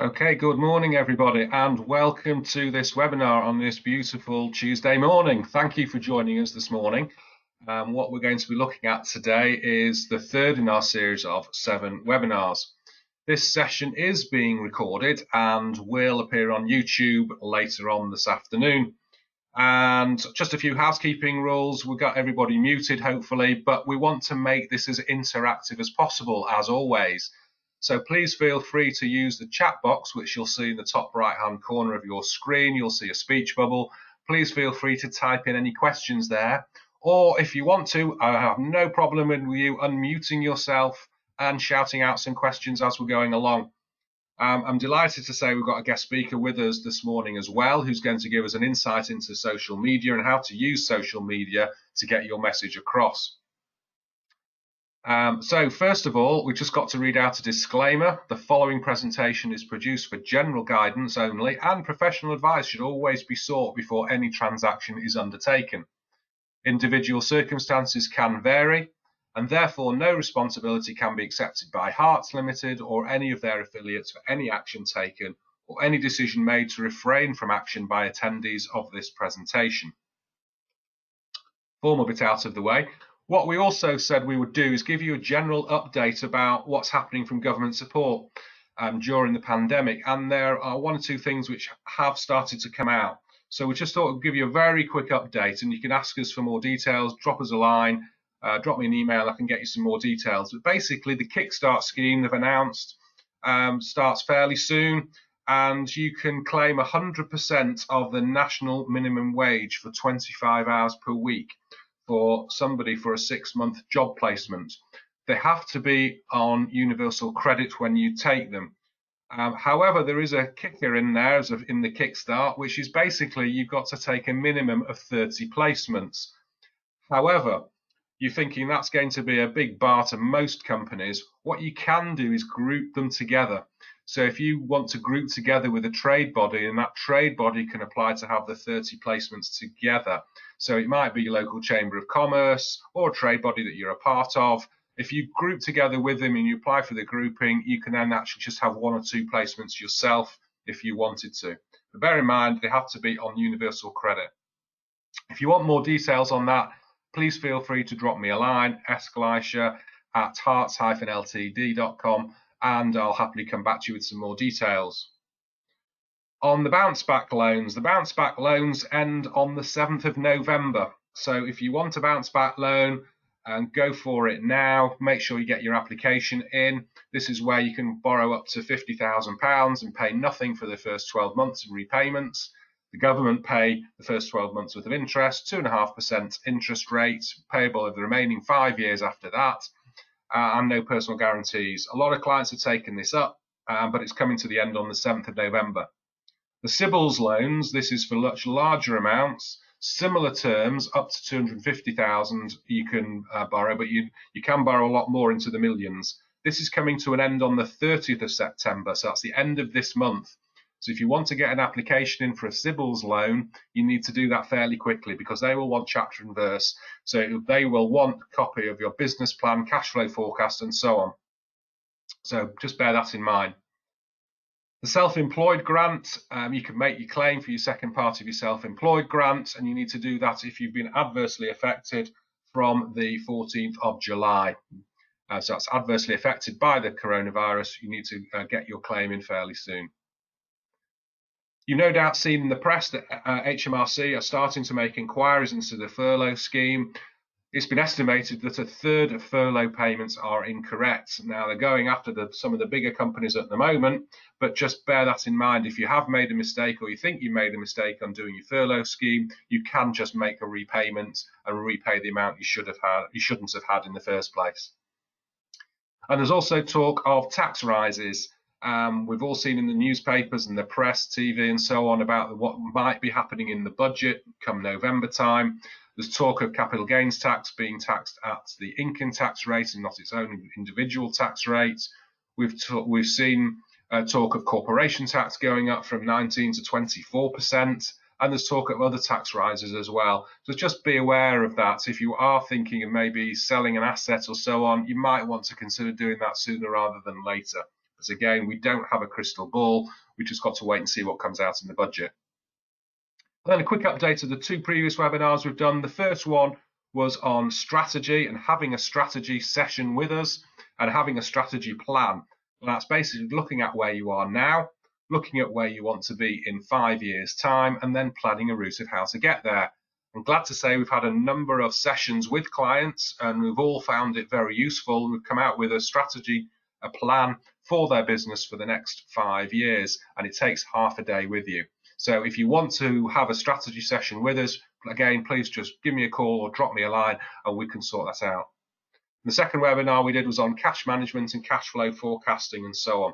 Okay, good morning everybody and welcome to this webinar on this beautiful Tuesday morning. Thank you for joining us this morning. What we're going to be looking at today is the third in our series of 7 webinars. This session is being recorded and will appear on YouTube later on this afternoon. And just a few housekeeping rules. We've got everybody muted hopefully, but we want to make this as interactive as possible as always. So please feel free to use the chat box, which you'll see in the top right hand corner of your screen. You'll see a speech bubble. Please feel free to type in any questions there. Or if you want to, I have no problem with you unmuting yourself and shouting out some questions as we're going along. I'm delighted to say we've got a guest speaker with us this morning as well, who's going to give us an insight into social media and how to use social media to get your message across. So first of all, we've just got to read out a disclaimer. The following presentation is produced for general guidance only, and professional advice should always be sought before any transaction is undertaken. Individual circumstances can vary, and therefore no responsibility can be accepted by Hearts Limited or any of their affiliates for any action taken or any decision made to refrain from action by attendees of this presentation. Formal bit out of the way. What we also said we would do is give you a general update about what's happening from government support during the pandemic, and there are one or two things which have started to come out. So we just thought we'd give you a very quick update, and you can ask us for more details, drop us a line, drop me an email, I can get you some more details. But basically the Kickstart scheme they've announced starts fairly soon, and you can claim 100% of the national minimum wage for 25 hours per week for somebody for a 6-month job placement. They have to be on universal credit when you take them. However, there is a kicker in there, as in the Kickstart, which is basically you've got to take a minimum of 30 placements. However, you're thinking that's going to be a big bar to most companies. What you can do is group them together. So if you want to group together with a trade body, and that trade body can apply to have the 30 placements together. So it might be your local Chamber of Commerce or a trade body that you're a part of. If you group together with them and you apply for the grouping, you can then actually just have 1 or 2 placements yourself if you wanted to. But bear in mind, they have to be on universal credit. If you want more details on that, please feel free to drop me a line, hearts-ltd.com, and I'll happily come back to you with some more details. On the bounce back loans end on the 7th of November. So if you want a bounce back loan, go for it now. Make sure you get your application in. This is where you can borrow up to £50,000 and pay nothing for the first 12 months of repayments. The government pay the first 12 months worth of interest, 2.5% interest rate, payable over the remaining 5 years after that, and no personal guarantees. A lot of clients have taken this up, but it's coming to the end on the 7th of November. The Sybil's loans, this is for much larger amounts, similar terms, up to 250,000 you can borrow, but you can borrow a lot more into the millions. This is coming to an end on the 30th of September, so that's the end of this month. So if you want to get an application in for a Sybil's loan, you need to do that fairly quickly because they will want chapter and verse. So they will want a copy of your business plan, cash flow forecast, and so on. So just bear that in mind. The self-employed grant, you can make your claim for your second part of your self-employed grant, and you need to do that if you've been adversely affected from the 14th of July. So that's adversely affected by the coronavirus. You need to get your claim in fairly soon. You've no doubt seen in the press that HMRC are starting to make inquiries into the furlough scheme. It's been estimated that 1/3 of furlough payments are incorrect. Now, they're going after some of the bigger companies at the moment, but just bear that in mind. If you have made a mistake or you think you made a mistake on doing your furlough scheme, you can just make a repayment and repay the amount you shouldn't have had in the first place. And there's also talk of tax rises. We've all seen in the newspapers and the press, TV and so on about what might be happening in the budget come November time. There's talk of capital gains tax being taxed at the income tax rate and not its own individual tax rate. We've seen talk of corporation tax going up from 19 to 24%, and there's talk of other tax rises as well. So just be aware of that. If you are thinking of maybe selling an asset or so on, you might want to consider doing that sooner rather than later. As again, we don't have a crystal ball. We just got to wait and see what comes out in the budget. And then a quick update of the 2 previous webinars we've done. The first one was on strategy and having a strategy session with us and having a strategy plan. And that's basically looking at where you are now, looking at where you want to be in 5 years' time, and then planning a route of how to get there. I'm glad to say we've had a number of sessions with clients and we've all found it very useful. We've come out with a strategy, a plan for their business for the next 5 years, and it takes half a day with you. So if you want to have a strategy session with us, again, please just give me a call or drop me a line and we can sort that out. The second webinar we did was on cash management and cash flow forecasting and so on.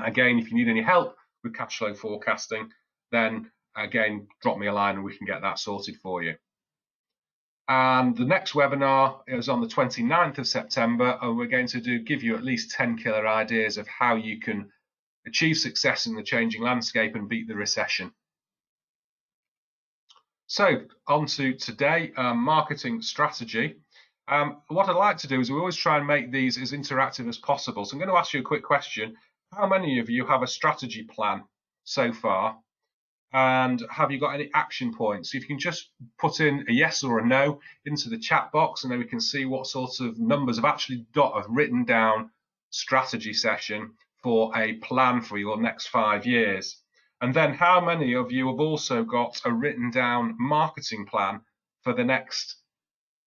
Again, if you need any help with cash flow forecasting, then again, drop me a line and we can get that sorted for you. And the next webinar is on the 29th of September, and we're going to give you at least 10 killer ideas of how you can achieve success in the changing landscape and beat the recession. So on to today, marketing strategy. What I'd like to do is we always try and make these as interactive as possible. So I'm going to ask you a quick question. How many of you have a strategy plan so far? And have you got any action points? So if you can just put in a yes or a no into the chat box, and then we can see what sorts of numbers have actually got a written down strategy session for a plan for your next 5 years. And then how many of you have also got a written down marketing plan for the next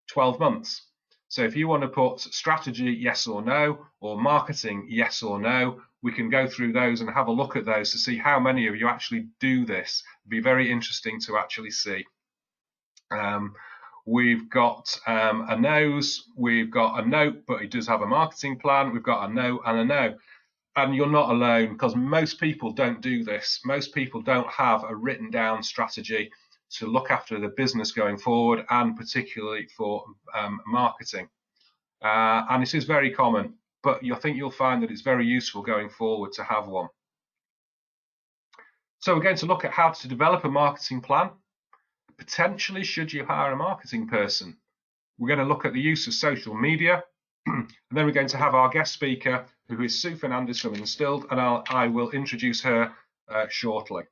12 months? So if you want to put strategy yes or no, or marketing yes or no, we can go through those and have a look at those to see how many of you actually do this. It'd be very interesting to actually see. We've got a no's, we've got a no, but it does have a marketing plan. We've got a no and a no. And you're not alone, because most people don't do this. Most people don't have a written down strategy to look after the business going forward, and particularly for marketing. And this is very common, but I think you'll find that it's very useful going forward to have one. So we're going to look at how to develop a marketing plan. Potentially, should you hire a marketing person? We're going to look at the use of social media, and then we're going to have our guest speaker, who is Sue Fernandes from Instilled, and I will introduce her shortly.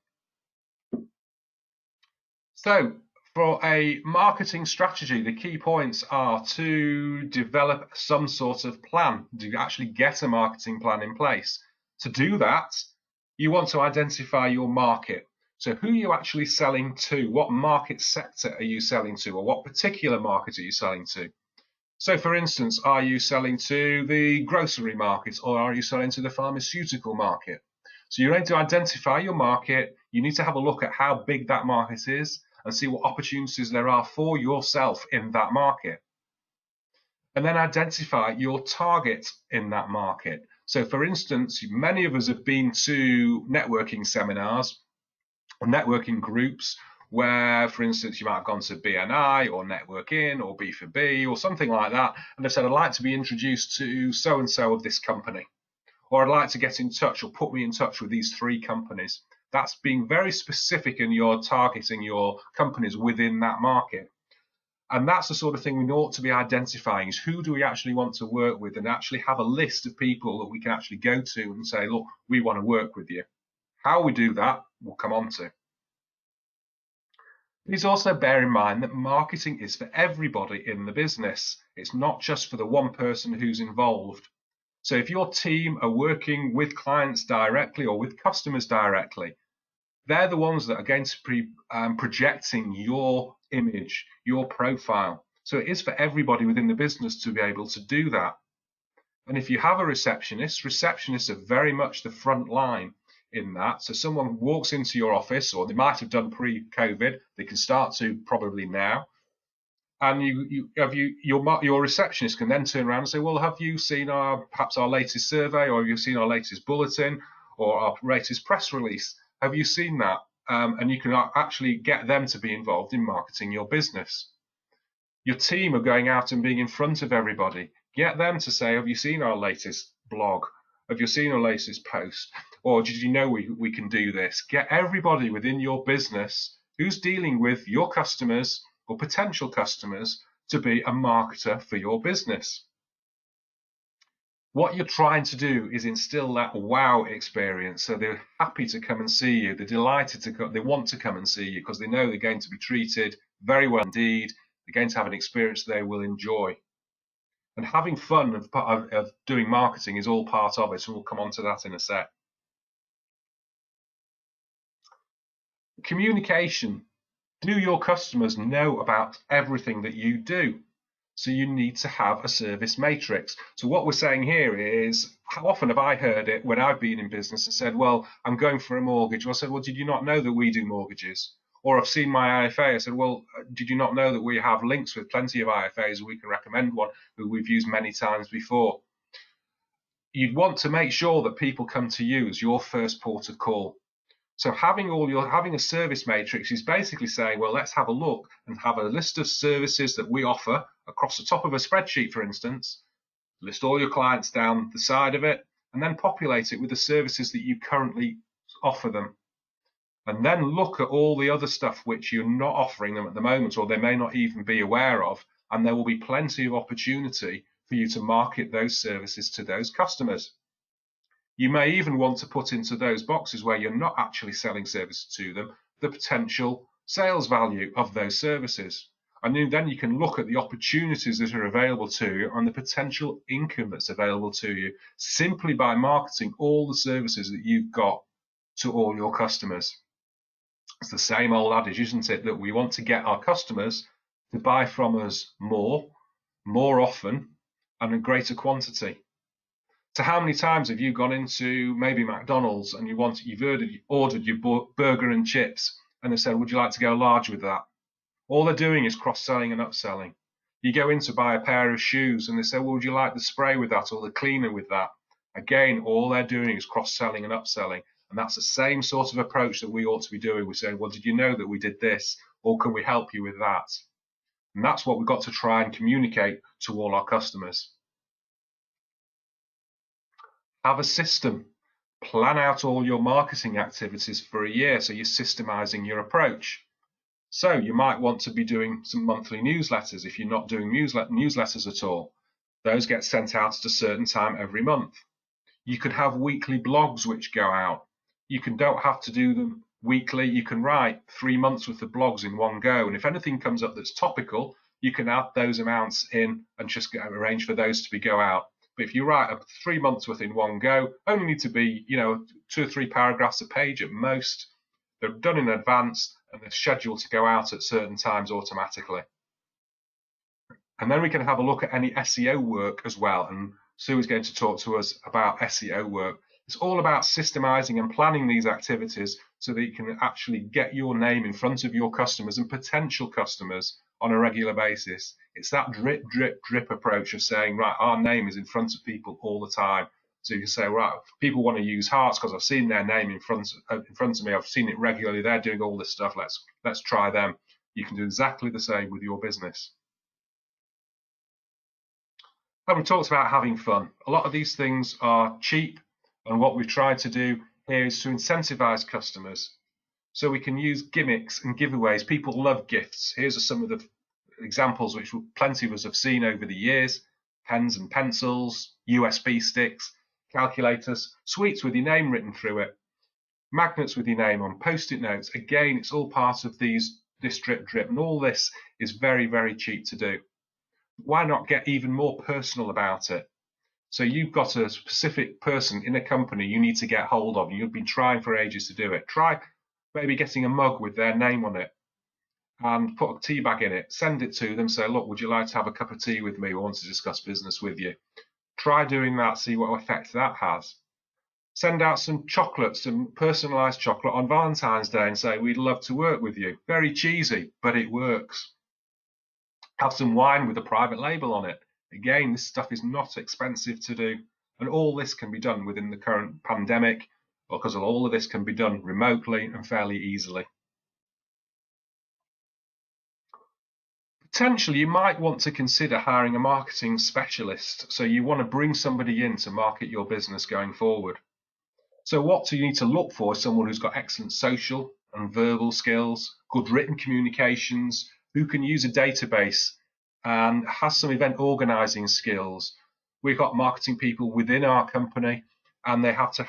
So for a marketing strategy, the key points are to develop some sort of plan, to actually get a marketing plan in place. To do that, you want to identify your market. So who are you actually selling to? What market sector are you selling to? Or what particular market are you selling to? So for instance, are you selling to the grocery market, or are you selling to the pharmaceutical market? So you need to identify your market. You need to have a look at how big that market is and see what opportunities there are for yourself in that market. And then identify your target in that market. So for instance, many of us have been to networking seminars or networking groups where, for instance, you might have gone to BNI or Networking or B4B or something like that, and they've said, I'd like to be introduced to so-and-so of this company, or I'd like to get in touch, or put me in touch with these 3 companies. That's being very specific in your targeting your companies within that market. And that's the sort of thing we ought to be identifying, is who do we actually want to work with, and actually have a list of people that we can actually go to and say, look, we want to work with you. How we do that, we'll come on to. Please also bear in mind that marketing is for everybody in the business. It's not just for the one person who's involved. So if your team are working with clients directly or with customers directly, they're the ones that are going to be projecting your image, your profile. So it is for everybody within the business to be able to do that. And if you have a receptionist, receptionists are very much the front line in that. So someone walks into your office, or they might have done pre-COVID, they can start to probably now, and your receptionist can then turn around and say, well, have you seen perhaps our latest survey, or have you seen our latest bulletin, or our latest press release? Have you seen that? And you can actually get them to be involved in marketing your business. Your team are going out and being in front of everybody. Get them to say, have you seen our latest blog? Have you seen our latest post? Or did you know we can do this? Get everybody within your business who's dealing with your customers or potential customers to be a marketer for your business. What you're trying to do is instill that wow experience. So they're happy to come and see you. They're delighted to come. They want to come and see you because they know they're going to be treated very well indeed. They're going to have an experience they will enjoy. And having fun of doing marketing is all part of it. And we'll come on to that in a sec. Communication. Do your customers know about everything that you do? So you need to have a service matrix. So what we're saying here is, how often have I heard it when I've been in business and said, well, I'm going for a mortgage. Or I said, well, did you not know that we do mortgages? Or I've seen my IFA. I said, well, did you not know that we have links with plenty of IFAs and we can recommend one who we've used many times before? You'd want to make sure that people come to you as your first port of call. So having a service matrix is basically saying, well, let's have a look and have a list of services that we offer across the top of a spreadsheet, for instance. List all your clients down the side of it, and then populate it with the services that you currently offer them. And then look at all the other stuff which you're not offering them at the moment, or they may not even be aware of, and there will be plenty of opportunity for you to market those services to those customers. You may even want to put into those boxes where you're not actually selling services to them, the potential sales value of those services. And then you can look at the opportunities that are available to you and the potential income that's available to you simply by marketing all the services that you've got to all your customers. It's the same old adage, isn't it, that we want to get our customers to buy from us more often, and in greater quantity. So how many times have you gone into maybe McDonald's and you've ordered your burger and chips and they said, would you like to go large with that? All they're doing is cross-selling and upselling. You go in to buy a pair of shoes and they say, well, would you like the spray with that or the cleaner with that? Again, all they're doing is cross-selling and upselling. And that's the same sort of approach that we ought to be doing. We're saying, well, did you know that we did this? Or can we help you with that? And that's what we've got to try and communicate to all our customers. Have a system. Plan out all your marketing activities for a year so you're systemizing your approach. So you might want to be doing some monthly newsletters if you're not doing newsletters at all. Those get sent out at a certain time every month. You could have weekly blogs which go out. Don't have to do them weekly. You can write 3 months worth of blogs in one go. And if anything comes up that's topical, you can add those amounts in and just arrange for those to go out. But if you write 3 months worth in one go, only need to be, 2 or 3 paragraphs a page at most. They're done in advance and they're scheduled to go out at certain times automatically. And then we can have a look at any SEO work as well. And Sue is going to talk to us about SEO work. It's all about systemizing and planning these activities so that you can actually get your name in front of your customers and potential customers on a regular basis. It's that drip, drip, drip approach of saying, right, our name is in front of people all the time. So you can say, right, people want to use Hearts because I've seen their name in front of me. I've seen it regularly. They're doing all this stuff. Let's try them. You can do exactly the same with your business. Having talked about having fun, a lot of these things are cheap, and what we've tried to do here is to incentivize customers. So we can use gimmicks and giveaways. People love gifts. Here's some of the examples which plenty of us have seen over the years: pens and pencils, USB sticks, calculators, sweets with your name written through it, magnets with your name on, post-it notes. Again, it's all part of this drip drip, and all this is very, very cheap to do. Why not get even more personal about it? So you've got a specific person in a company you need to get hold of. You've been trying for ages to do it. Try maybe getting a mug with their name on it and put a tea bag in it. Send it to them. Say, look, would you like to have a cup of tea with me? I want to discuss business with you. Try doing that. See what effect that has. Send out some chocolates, some personalised chocolate on Valentine's Day and say, we'd love to work with you. Very cheesy, but it works. Have some wine with a private label on it. Again, this stuff is not expensive to do, and all this can be done within the current pandemic, because all of this can be done remotely and fairly easily. Potentially, you might want to consider hiring a marketing specialist. So you want to bring somebody in to market your business going forward. So what do you need to look for? Someone who's got excellent social and verbal skills, good written communications, who can use a database and has some event organizing skills, We've got marketing people within our company, and they have to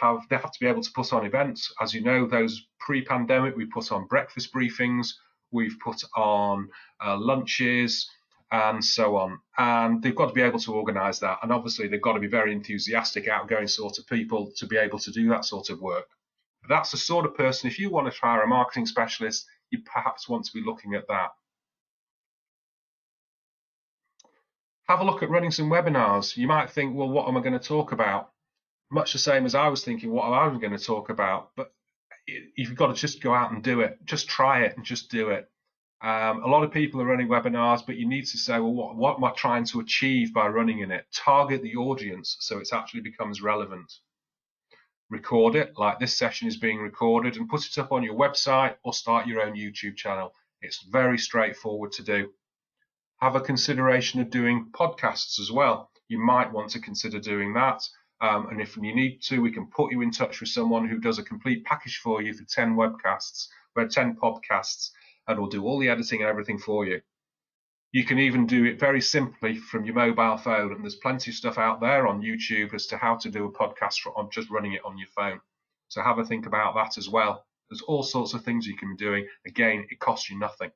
be able to put on events. As you know, those pre-pandemic, we put on breakfast briefings, we've put on lunches, and so on. And they've got to be able to organise that. And obviously, they've got to be very enthusiastic, outgoing sort of people to be able to do that sort of work. But that's the sort of person, if you want to hire a marketing specialist, you perhaps want to be looking at that. Have a look at running some webinars. You might think, well, what am I going to talk about? Much the same as I was thinking, what am I going to talk about? But you've got to just go out and do it. Just try it and just do it. A lot of people are running webinars, but you need to say, well, what am I trying to achieve by running in it? Target the audience so it actually becomes relevant. Record it, like this session is being recorded, and put it up on your website or start your own YouTube channel. It's very straightforward to do. Have a consideration of doing podcasts as well. You might want to consider doing that. And if you need to, we can put you in touch with someone who does a complete package for you for 10 podcasts, and will do all the editing and everything for you. You can even do it very simply from your mobile phone, and there's plenty of stuff out there on YouTube as to how to do a podcast from just running it on your phone. So have a think about that as well. There's all sorts of things you can be doing. Again, it costs you nothing.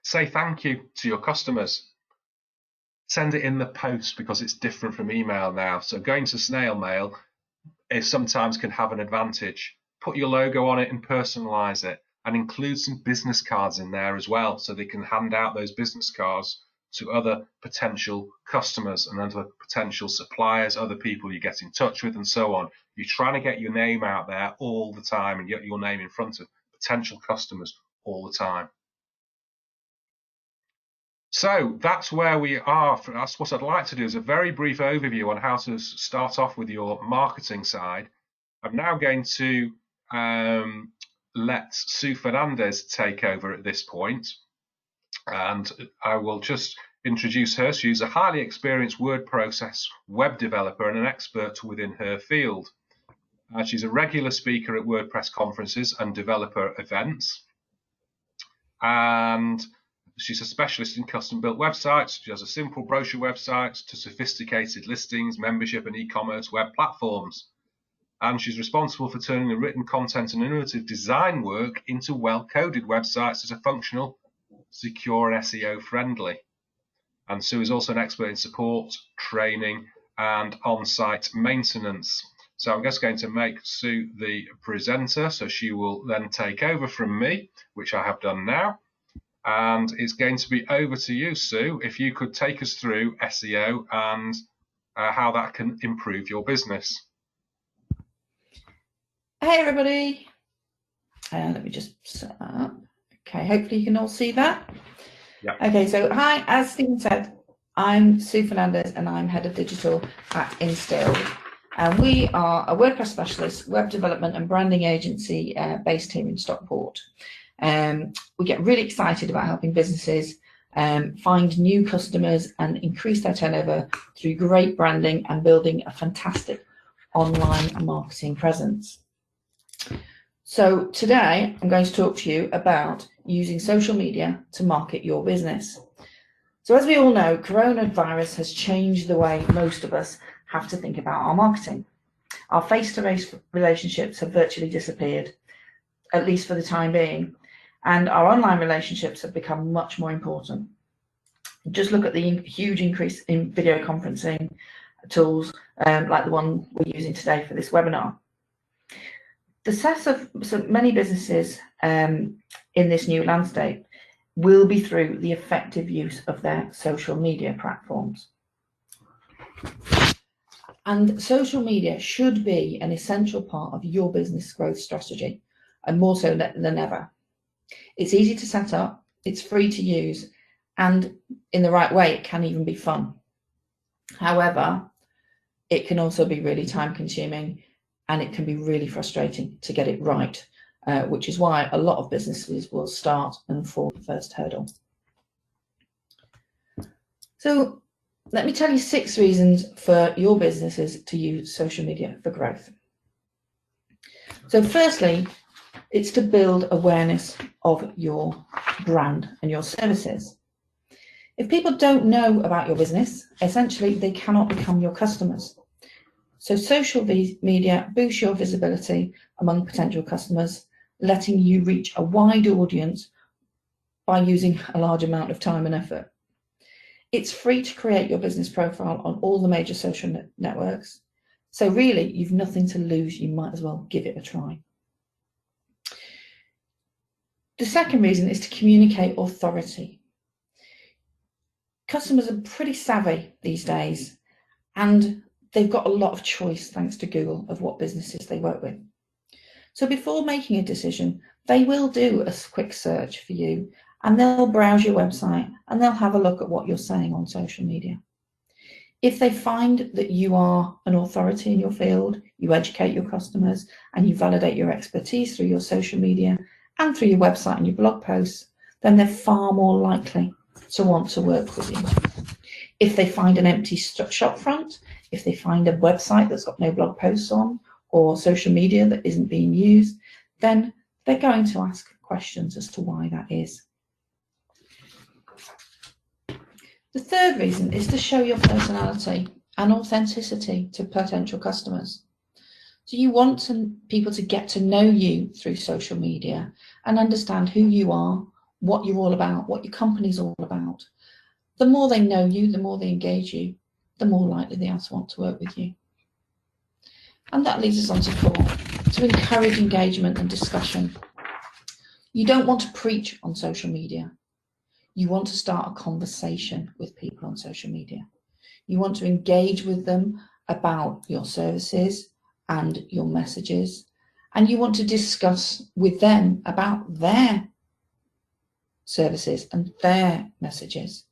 Say thank you to your customers. Send it in the post because it's different from email now. So going to snail mail sometimes can have an advantage. Put your logo on it and personalize it, and include some business cards in there as well, so they can hand out those business cards to other potential customers and other potential suppliers, other people you get in touch with, and so on. You're trying to get your name out there all the time and get your name in front of potential customers all the time. So that's where we are. That's what I'd like to do, is a very brief overview on how to start off with your marketing side. I'm now going to let Sue Fernandes take over at this point, and I will just introduce her. She's a highly experienced word process web developer and an expert within her field. She's a regular speaker at WordPress conferences and developer events, and she's a specialist in custom-built websites. She has a simple brochure websites to sophisticated listings, membership and e-commerce web platforms. And she's responsible for turning the written content and innovative design work into well-coded websites that are functional, secure and SEO friendly. And Sue is also an expert in support, training and on-site maintenance. So I'm just going to make Sue the presenter, so she will then take over from me, which I have done now. And it's going to be over to you, Sue, if you could take us through SEO and how that can improve your business. Hey everybody, let me just set that up. Okay, hopefully you can all see that. Yeah. Okay, so hi, as Stephen said, I'm Sue Fernandes and I'm Head of Digital at Instilled. And we are a WordPress specialist, web development and branding agency based here in Stockport. We get really excited about helping businesses find new customers and increase their turnover through great branding and building a fantastic online marketing presence. So today I'm going to talk to you about using social media to market your business. So as we all know, coronavirus has changed the way most of us have to think about our marketing. Our face-to-face relationships have virtually disappeared, at least for the time being, and our online relationships have become much more important. Just look at the huge increase in video conferencing tools like the one we're using today for this webinar. The success of so many businesses in this new landscape will be through the effective use of their social media platforms. And social media should be an essential part of your business growth strategy, and more so than ever. It's easy to set up, it's free to use, and in the right way, it can even be fun. However, it can also be really time consuming, and it can be really frustrating to get it right, which is why a lot of businesses will start and fall the first hurdle. So let me tell you 6 reasons for your businesses to use social media for growth. So firstly, it's to build awareness of your brand and your services. If people don't know about your business, essentially they cannot become your customers. So social media boosts your visibility among potential customers, letting you reach a wide audience by using a large amount of time and effort. It's free to create your business profile on all the major social networks. So really, you've nothing to lose. You might as well give it a try. The second reason is to communicate authority. Customers are pretty savvy these days, and they've got a lot of choice thanks to Google of what businesses they work with. So before making a decision, they will do a quick search for you, and they'll browse your website and they'll have a look at what you're saying on social media. If they find that you are an authority in your field, you educate your customers and you validate your expertise through your social media and through your website and your blog posts, then they're far more likely to want to work with you. If they find an empty shop front, if they find a website that's got no blog posts on or social media that isn't being used, then they're going to ask questions as to why that is. The third reason is to show your personality and authenticity to potential customers. So you want people to get to know you through social media and understand who you are, what you're all about, what your company's all about. The more they know you, the more they engage you, the more likely they are to want to work with you. And that leads us on to 4, to encourage engagement and discussion. You don't want to preach on social media. You want to start a conversation with people on social media. You want to engage with them about your services and your messages, and you want to discuss with them about their services and their messages.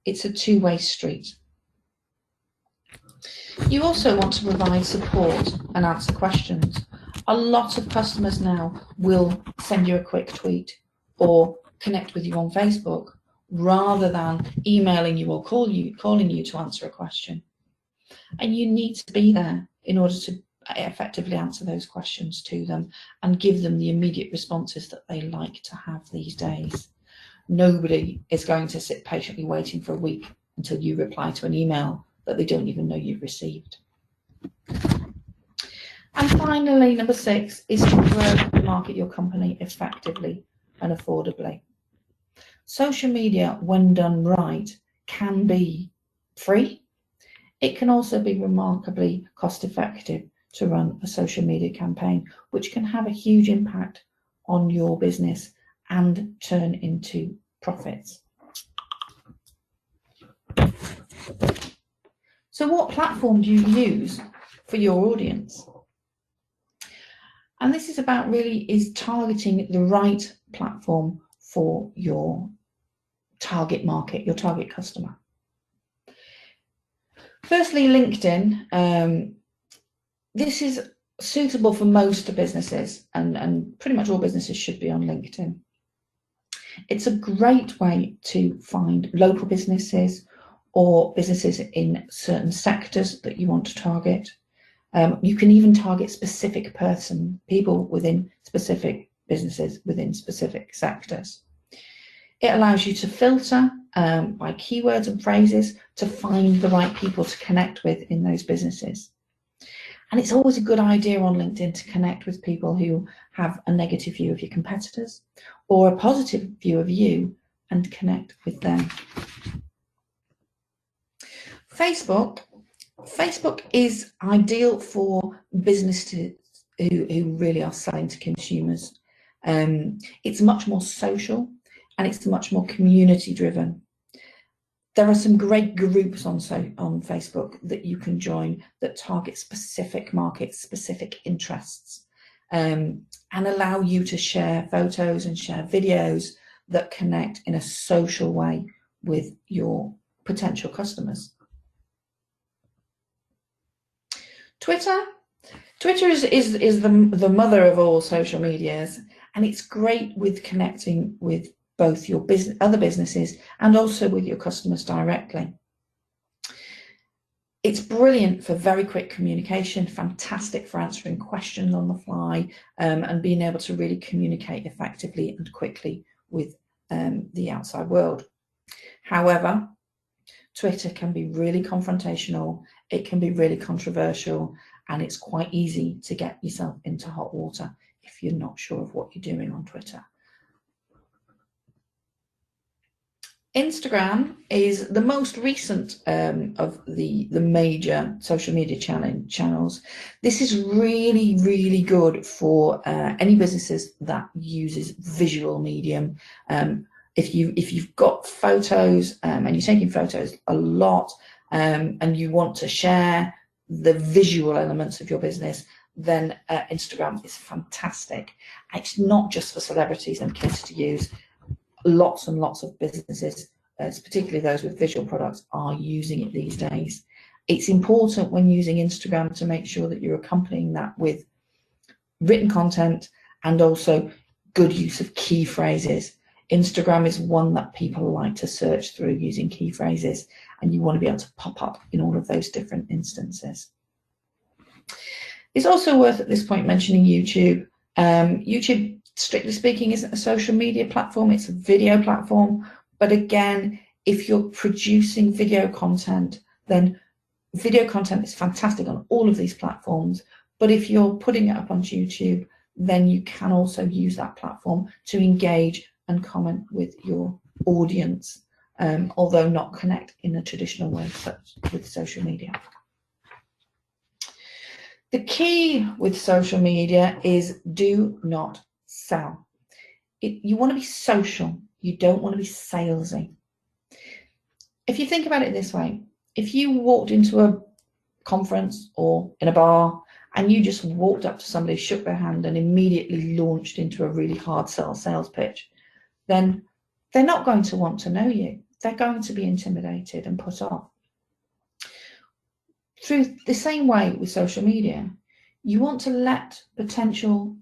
It's a two-way street. You also want to provide support and answer questions. A lot of customers now will send you a quick tweet or connect with you on Facebook rather than emailing you or calling you to answer a question. And you need to be there in order to effectively answer those questions to them and give them the immediate responses that they like to have these days. Nobody is going to sit patiently waiting for a week until you reply to an email that they don't even know you've received. And finally, number 6 is to grow and market your company effectively and affordably. Social media, when done right, can be free. It can also be remarkably cost effective to run a social media campaign, which can have a huge impact on your business and turn into profits. So what platform do you use for your audience? And this is about is targeting the right platform for your target market, your target customer. Firstly, LinkedIn. This is suitable for most businesses, and pretty much all businesses should be on LinkedIn. It's a great way to find local businesses or businesses in certain sectors that you want to target. You can even target specific people within specific businesses within specific sectors. It allows you to filter by keywords and phrases to find the right people to connect with in those businesses. And it's always a good idea on LinkedIn to connect with people who have a negative view of your competitors or a positive view of you and connect with them. Facebook is ideal for businesses who really are selling to consumers. It's much more social and it's much more community driven. There are some great groups on Facebook that you can join that target specific markets, specific interests, and allow you to share photos and share videos that connect in a social way with your potential customers. Twitter is the mother of all social medias, and it's great with connecting with both your other businesses and also with your customers directly. It's brilliant for very quick communication, fantastic for answering questions on the fly, and being able to really communicate effectively and quickly with the outside world. However, Twitter can be really confrontational, it can be really controversial, and it's quite easy to get yourself into hot water if you're not sure of what you're doing on Twitter. Instagram is the most recent of the major social media channels. This is really, really good for any businesses that uses visual medium. If you've got photos and you're taking photos a lot and you want to share the visual elements of your business, then Instagram is fantastic. It's not just for celebrities and kids to use. Lots and lots of businesses, particularly those with visual products, are using it these days. It's important when using Instagram to make sure that you're accompanying that with written content and also good use of key phrases. Instagram is one that people like to search through using key phrases, and you want to be able to pop up in all of those different instances. It's also worth at this point mentioning YouTube. YouTube, strictly speaking, isn't a social media platform, it's a video platform. But again, if you're producing video content, then video content is fantastic on all of these platforms. But if you're putting it up on YouTube, then you can also use that platform to engage and comment with your audience, although not connect in a traditional way, such with social media. The key with social media is do not sell. You want to be social. You don't want to be salesy. If you think about it this way, if you walked into a conference or in a bar and you just walked up to somebody, shook their hand and immediately launched into a really hard sales pitch, then they're not going to want to know you. They're going to be intimidated and put off. Through the same way with social media, you want to let potential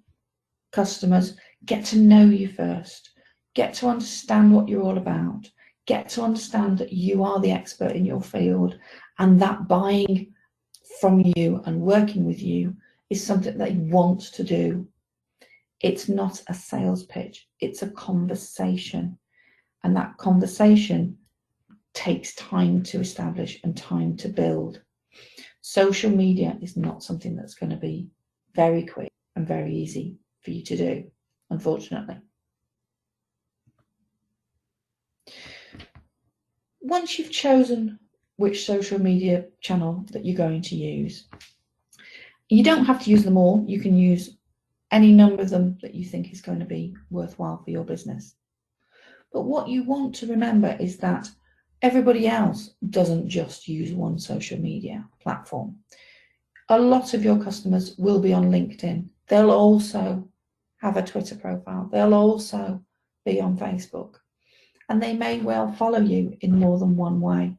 customers get to know you first, get to understand what you're all about, get to understand that you are the expert in your field, and that buying from you and working with you is something they want to do. It's not a sales pitch, it's a conversation. And that conversation takes time to establish and time to build. Social media is not something that's going to be very quick and very easy for you to do, unfortunately. Once you've chosen which social media channel that you're going to use, you don't have to use them all. You can use any number of them that you think is going to be worthwhile for your business. But what you want to remember is that everybody else doesn't just use one social media platform. A lot of your customers will be on LinkedIn. They'll also have a Twitter profile. They'll also be on Facebook. And they may well follow you in more than one way.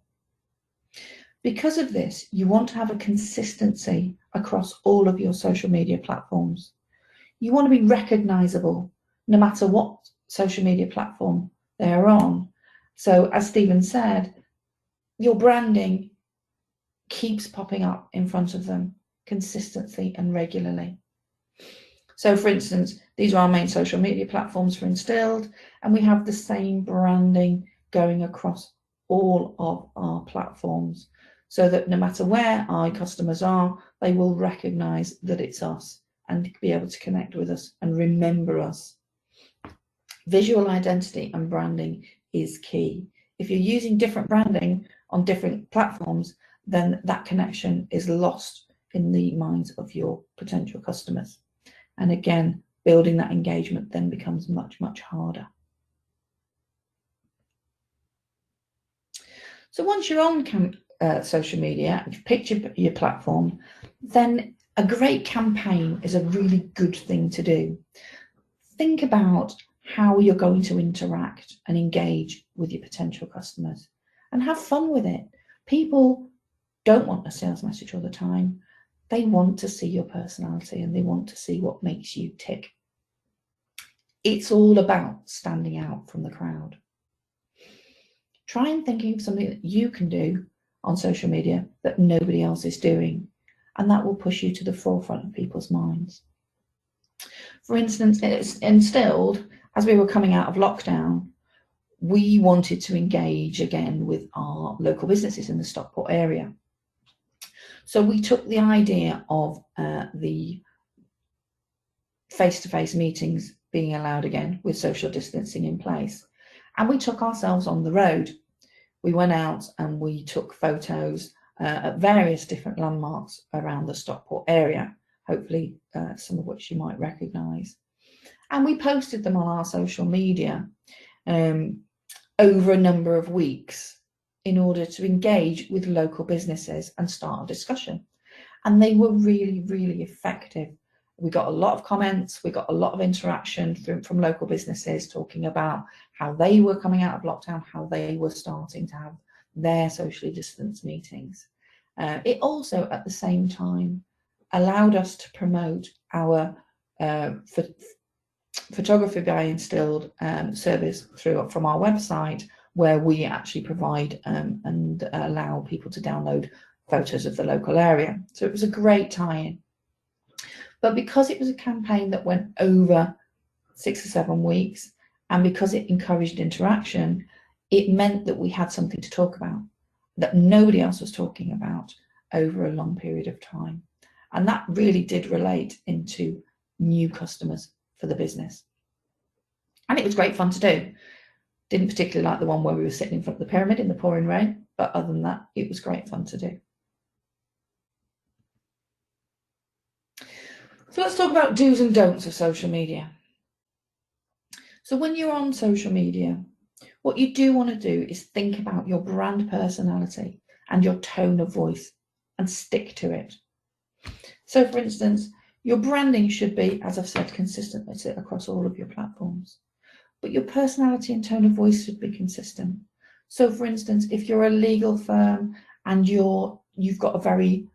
Because of this, you want to have a consistency across all of your social media platforms. You want to be recognizable no matter what social media platform they're on. So as Stephen said, your branding keeps popping up in front of them consistently and regularly. So for instance, these are our main social media platforms for Instilled, and we have the same branding going across all of our platforms, so that no matter where our customers are, they will recognize that it's us and be able to connect with us and remember us. Visual identity and branding is key. If you're using different branding on different platforms, then that connection is lost in the minds of your potential customers. And again, building that engagement then becomes much, much harder. So once you're on social media, you've picked your platform, then a great campaign is a really good thing to do. Think about how you're going to interact and engage with your potential customers and have fun with it. People don't want a sales message all the time. They want to see your personality and they want to see what makes you tick. It's all about standing out from the crowd. Try and think of something that you can do on social media that nobody else is doing, and that will push you to the forefront of people's minds. For instance, it's Instilled, as we were coming out of lockdown, we wanted to engage again with our local businesses in the Stockport area. So we took the idea of the face-to-face meetings being allowed again with social distancing in place, and we took ourselves on the road. We went out and we took photos at various different landmarks around the Stockport area, hopefully some of which you might recognise. And we posted them on our social media over a number of weeks in order to engage with local businesses and start a discussion. And they were really, really effective. We got a lot of comments, we got a lot of interaction from local businesses talking about how they were coming out of lockdown, how they were starting to have their socially distanced meetings. It also, at the same time, allowed us to promote our Photography by Instilled service from our website, where we actually provide and allow people to download photos of the local area. So it was a great tie-in. But because it was a campaign that went over 6 or 7 weeks, and because it encouraged interaction, it meant that we had something to talk about that nobody else was talking about over a long period of time. And that really did relate into new customers for the business. And it was great fun to do. Didn't particularly like the one where we were sitting in front of the pyramid in the pouring rain, but other than that, it was great fun to do. So let's talk about do's and don'ts of social media. So when you're on social media, what you do want to do is think about your brand personality and your tone of voice and stick to it. So for instance, your branding should be, as I've said, consistent across all of your platforms, but your personality and tone of voice should be consistent. So for instance, if you're a legal firm and you've got a very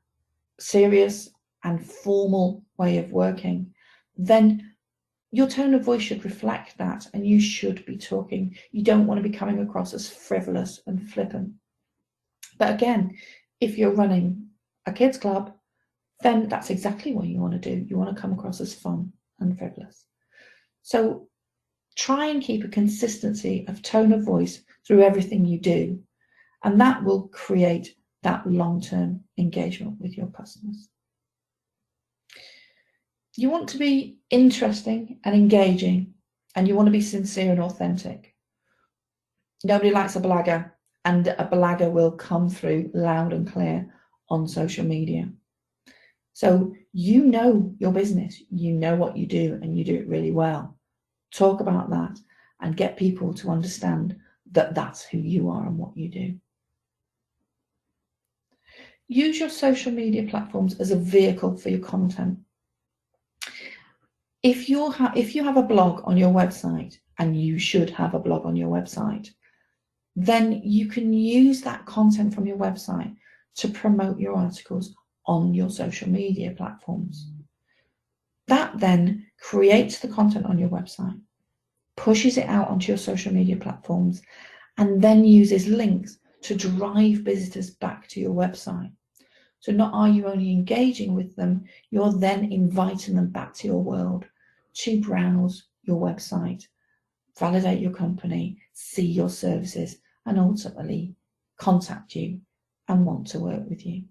serious and formal way of working, then your tone of voice should reflect that, and you should be talking. You don't want to be coming across as frivolous and flippant. But again, if you're running a kids club, then that's exactly what you want to do. You want to come across as fun and frivolous. So try and keep a consistency of tone of voice through everything you do, and that will create that long-term engagement with your customers. You want to be interesting and engaging, and you want to be sincere and authentic. Nobody likes a blagger, and a blagger will come through loud and clear on social media. So you know your business, you know what you do, and you do it really well. Talk about that and get people to understand that that's who you are and what you do. Use your social media platforms as a vehicle for your content. If you have a blog on your website, and you should have a blog on your website, then you can use that content from your website to promote your articles on your social media platforms. That then creates the content on your website, pushes it out onto your social media platforms, and then uses links to drive visitors back to your website. So not are you only engaging with them, you're then inviting them back to your world to browse your website, validate your company, see your services, and ultimately contact you and want to work with you.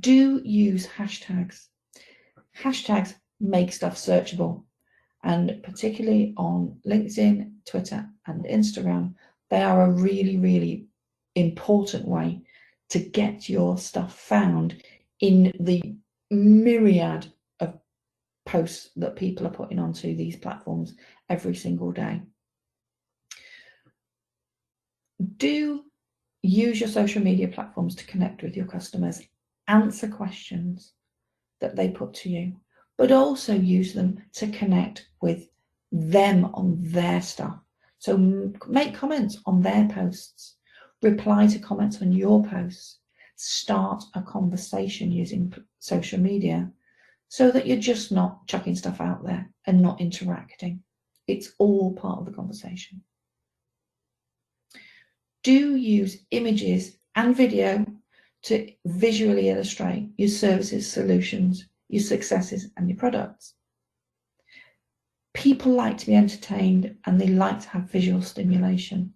Do use hashtags. Hashtags make stuff searchable, and particularly on LinkedIn, Twitter, and Instagram, they are a really, really important way to get your stuff found in the myriad of posts that people are putting onto these platforms every single day. Do use your social media platforms to connect with your customers, answer questions that they put to you, but also use them to connect with them on their stuff. So make comments on their posts, reply to comments on your posts, start a conversation using social media so that you're just not chucking stuff out there and not interacting. It's all part of the conversation. Do use images and video to visually illustrate your services, solutions, your successes, and your products. People like to be entertained and they like to have visual stimulation.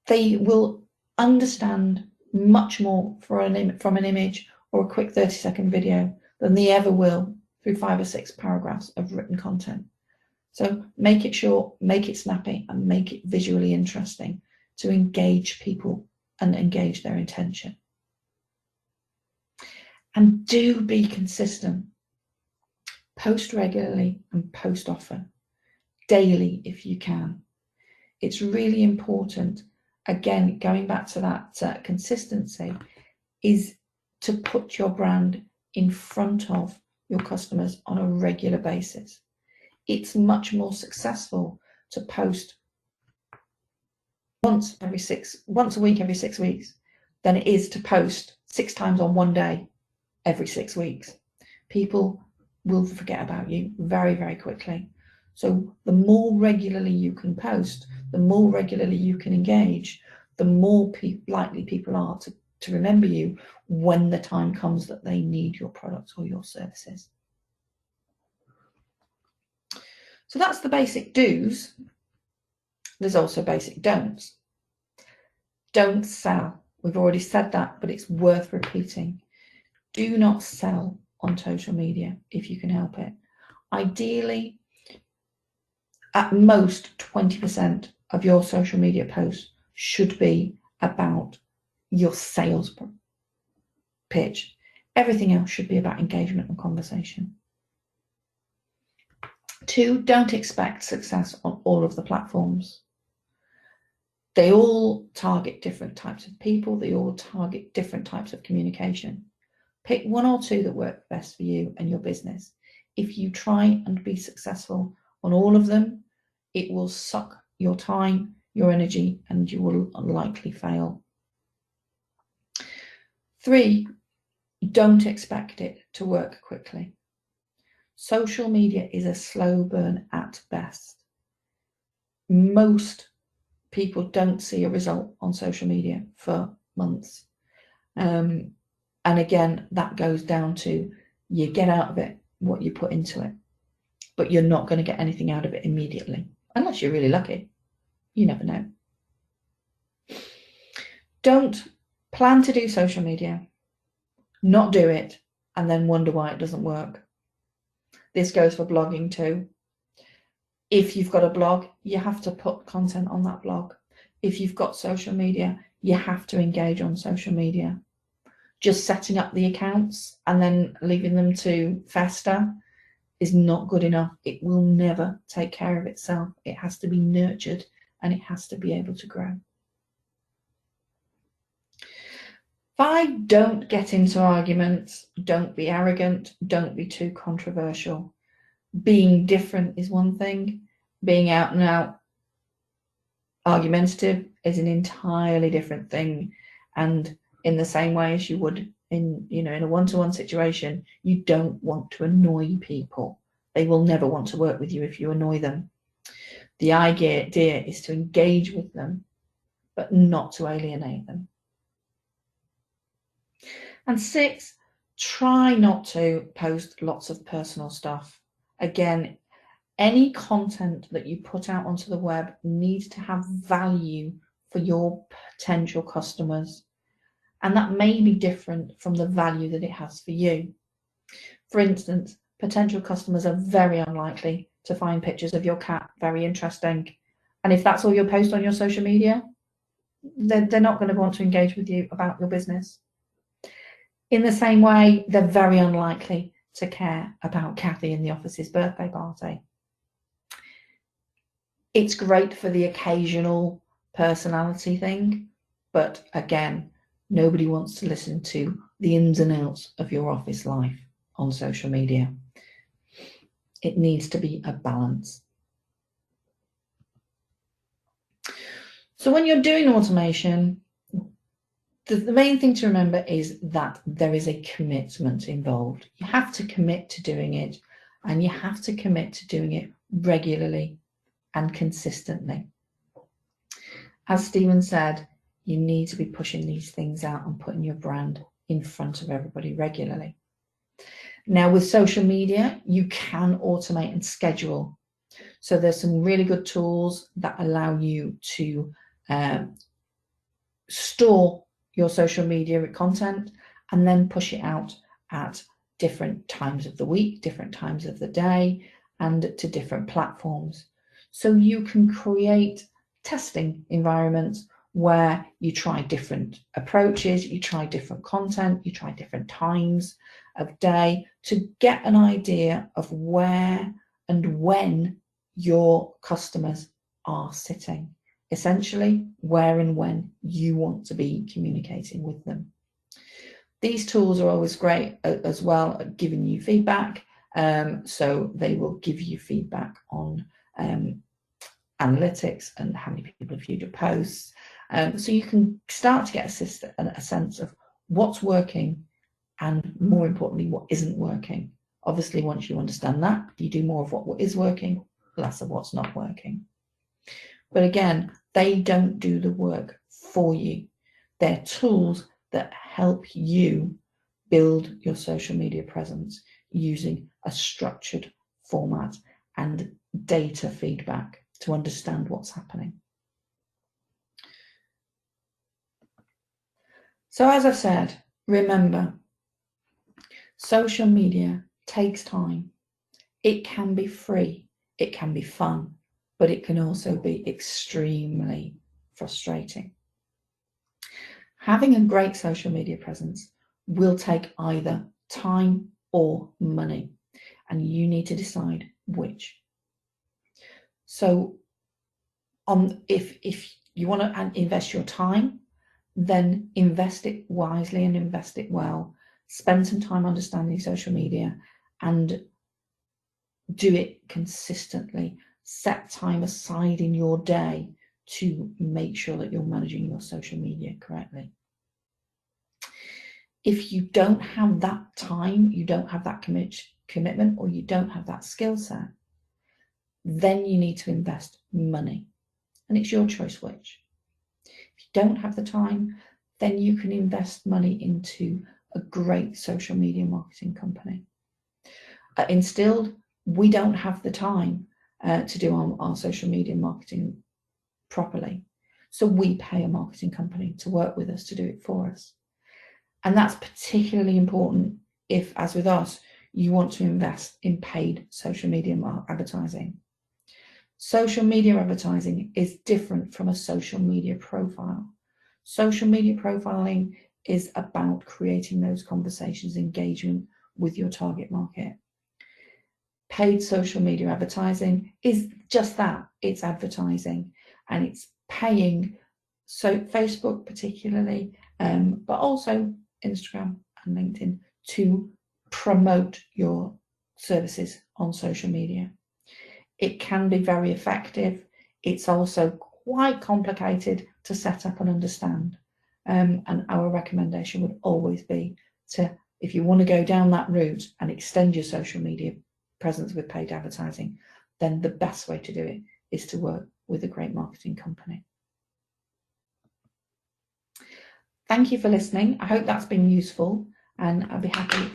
They will understand much more from an image or a quick 30-second video than they ever will through 5 or 6 paragraphs of written content. So make it short, make it snappy, and make it visually interesting to engage people and engage their intention. And do be consistent. Post regularly and post often, daily if you can. It's really important. Again, going back to that consistency, is to put your brand in front of your customers on a regular basis. It's much more successful to post once a week every 6 weeks than it is to post 6 times on one day every 6 weeks. People will forget about you very, very quickly. So the more regularly you can post, the more regularly you can engage, the more likely people are to remember you when the time comes that they need your products or your services. So that's the basic do's. There's also basic don'ts. Don't sell. We've already said that, but it's worth repeating. Do not sell on social media if you can help it. Ideally, at most 20% of your social media posts should be about your sales pitch. Everything else should be about engagement and conversation. 2, don't expect success on all of the platforms. They all target different types of people. They all target different types of communication. Pick 1 or 2 that work best for you and your business. If you try and be successful on all of them, it will suck your time, your energy, and you will likely fail. 3, don't expect it to work quickly. Social media is a slow burn at best. Most people don't see a result on social media for months. And again, that goes down to you get out of it what you put into it, but you're not going to get anything out of it immediately, unless you're really lucky. You never know. Don't plan to do social media, not do it, and then wonder why it doesn't work. This goes for blogging too. If you've got a blog, you have to put content on that blog. If you've got social media, you have to engage on social media. Just setting up the accounts and then leaving them to fester is not good enough. It will never take care of itself. It has to be nurtured and it has to be able to grow. 5, don't get into arguments. Don't be arrogant. Don't be too controversial. Being different is one thing. Being out and out argumentative is an entirely different thing. And in the same way as you would in a one-to-one situation, you don't want to annoy people. They will never want to work with you if you annoy them. The idea is to engage with them, but not to alienate them. And 6, try not to post lots of personal stuff. Again, any content that you put out onto the web needs to have value for your potential customers. And that may be different from the value that it has for you. For instance, potential customers are very unlikely to find pictures of your cat very interesting. And if that's all you post on your social media, they're not going to want to engage with you about your business. In the same way, they're very unlikely to care about Kathy in the office's birthday party. It's great for the occasional personality thing, but again, nobody wants to listen to the ins and outs of your office life on social media. It needs to be a balance. So when you're doing automation, the main thing to remember is that there is a commitment involved. You have to commit to doing it, and you have to commit to doing it regularly and consistently. As Stephen said, you need to be pushing these things out and putting your brand in front of everybody regularly. Now with social media, you can automate and schedule. So there's some really good tools that allow you to store your social media content and then push it out at different times of the week, different times of the day, and to different platforms. So you can create testing environments where you try different approaches, you try different content, you try different times of day to get an idea of where and when your customers are sitting. Essentially, where and when you want to be communicating with them. These tools are always great as well at giving you feedback. So they will give you feedback on analytics and how many people have viewed your posts. So you can start to get a sense of what's working and, more importantly, what isn't working. Obviously, once you understand that, you do more of what is working, less of what's not working. But again, they don't do the work for you. They're tools that help you build your social media presence using a structured format and data feedback to understand what's happening. So as I've said, remember, social media takes time. It can be free, it can be fun, but it can also be extremely frustrating. Having a great social media presence will take either time or money, and you need to decide which. So if you want to invest your time, then invest it wisely and invest it well. Spend some time understanding social media and do it consistently. Set time aside in your day to make sure that you're managing your social media correctly. If you don't have that time, you don't have that commitment, or you don't have that skill set, then you need to invest money. And it's your choice which. If you don't have the time, then you can invest money into a great social media marketing company. At Instilled, we don't have the time to do our social media marketing properly. So we pay a marketing company to work with us to do it for us. And that's particularly important if, as with us, you want to invest in paid social media advertising. Social media advertising is different from a social media profile. Social media profiling is about creating those conversations, engagement with your target market. Paid social media advertising is just that, it's advertising, and it's paying, so Facebook particularly, but also Instagram and LinkedIn, to promote your services on social media. It can be very effective. It's also quite complicated to set up and understand. And our recommendation would always be to, if you want to go down that route and extend your social media presence with paid advertising, then the best way to do it is to work with a great marketing company. Thank you for listening. I hope that's been useful, and I'll be happy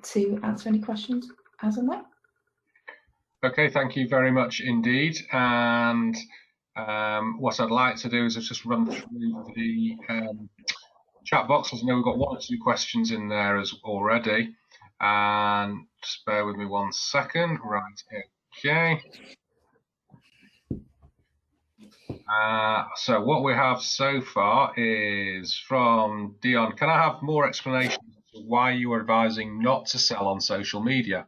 to answer any questions as and when. Okay, thank you very much indeed. And what I'd like to do is just run through the chat box. As I know we've got 1 or 2 questions in there already. And just bear with me 1 second. Right, okay. So what we have so far is from Dion. Can I have more explanation as to why you are advising not to sell on social media?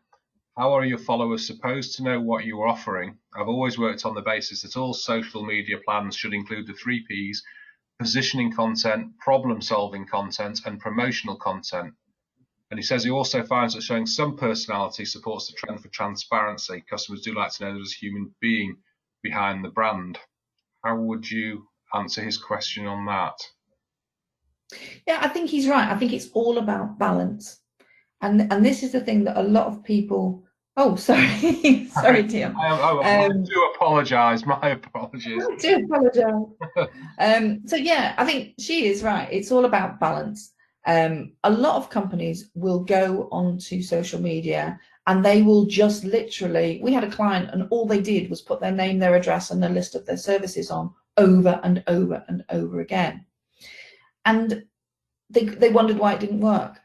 How are your followers supposed to know what you are offering? I've always worked on the basis that all social media plans should include the 3 Ps: positioning content, problem-solving content, and promotional content. And he says he also finds that showing some personality supports the trend for transparency. Customers do like to know there's a human being behind the brand. How would you answer his question on that? Yeah, I think he's right. I think it's all about balance. And this is the thing that a lot of people, oh, sorry, sorry, Tim. I do apologise, my apologies. I do apologise. So yeah, I think she is right. It's all about balance. A lot of companies will go onto social media and they will just literally, we had a client and all they did was put their name, their address and the list of their services on over and over and over again. And they wondered why it didn't work.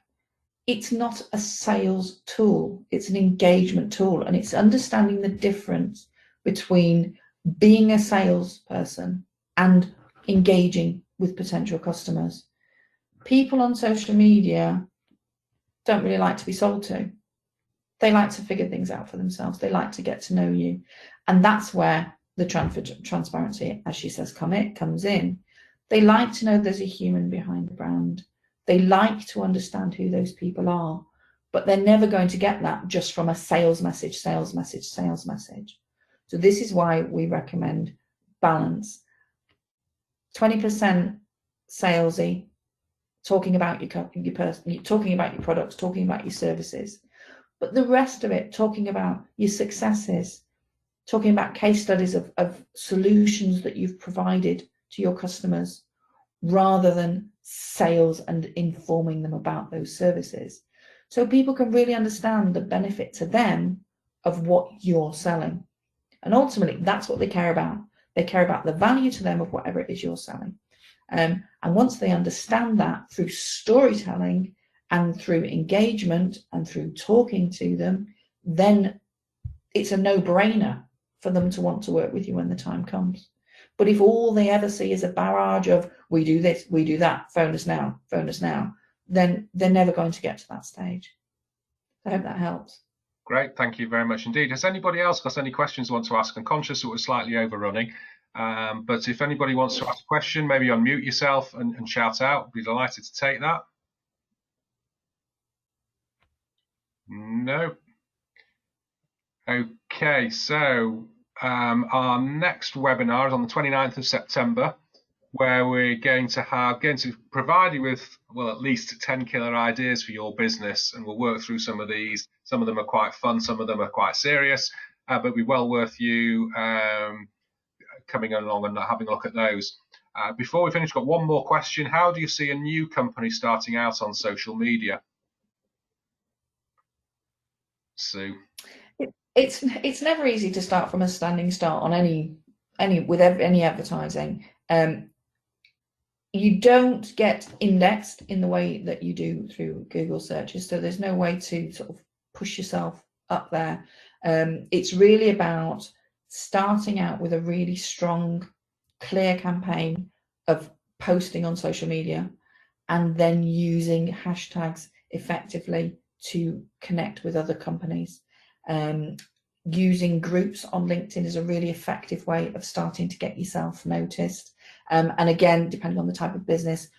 It's not a sales tool, it's an engagement tool, and it's understanding the difference between being a salesperson and engaging with potential customers. People on social media don't really like to be sold to. They like to figure things out for themselves. They like to get to know you. And that's where the transparency, as she says, comes in. They like to know there's a human behind the brand. They like to understand who those people are, but they're never going to get that just from a sales message, sales message, sales message. So this is why we recommend balance. 20% salesy, talking about your person, talking about your products, talking about your services, but the rest of it, talking about your successes, talking about case studies of solutions that you've provided to your customers, rather than sales and informing them about those services. So people can really understand the benefit to them of what you're selling. And ultimately, that's what they care about. They care about the value to them of whatever it is you're selling. And once they understand that through storytelling and through engagement and through talking to them, then it's a no-brainer for them to want to work with you when the time comes. But if all they ever see is a barrage of, we do this, we do that, phone us now, then they're never going to get to that stage. I hope that helps. Great, thank you very much indeed. Has anybody else got any questions they want to ask? I'm conscious that we're slightly overrunning, but if anybody wants to ask a question, maybe unmute yourself and shout out. I'd be delighted to take that. No. Okay, so our next webinar is on the 29th of September, where we're going to provide you with, well, at least 10 killer ideas for your business, and we'll work through some of these. Some of them are quite fun, some of them are quite serious, but it'll be well worth you coming along and having a look at those. Before we finish, got one more question. How do you see a new company starting out on social media? Sue? It's never easy to start from a standing start on any advertising. You don't get indexed in the way that you do through Google searches, so there's no way to sort of push yourself up there. It's really about starting out with a really strong, clear campaign of posting on social media, and then using hashtags effectively to connect with other companies. Using groups on LinkedIn is a really effective way of starting to get yourself noticed. And again, depending on the type of business,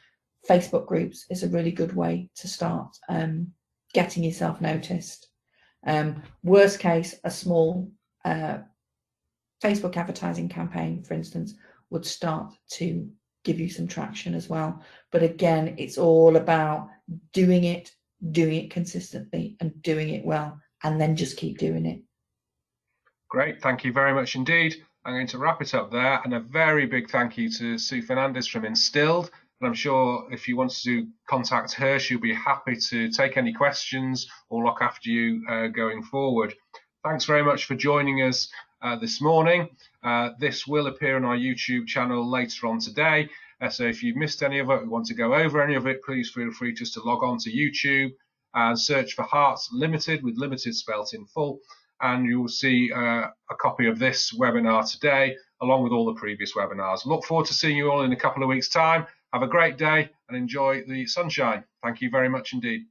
Facebook groups is a really good way to start getting yourself noticed. Worst case, a small Facebook advertising campaign, for instance, would start to give you some traction as well. But again, it's all about doing it consistently and doing it well, and then just keep doing it. Great, thank you very much indeed. I'm going to wrap it up there, and a very big thank you to Sue Fernandes from Instilled. And I'm sure if you want to contact her, she'll be happy to take any questions or look after you going forward. Thanks very much for joining us this morning. This will appear on our YouTube channel later on today. So if you've missed any of it, or want to go over any of it, please feel free just to log on to YouTube and search for Hearts Limited, with limited spelt in full, and you will see a copy of this webinar today, along with all the previous webinars. Look forward to seeing you all in a couple of weeks' time. Have a great day and enjoy the sunshine. Thank you very much indeed.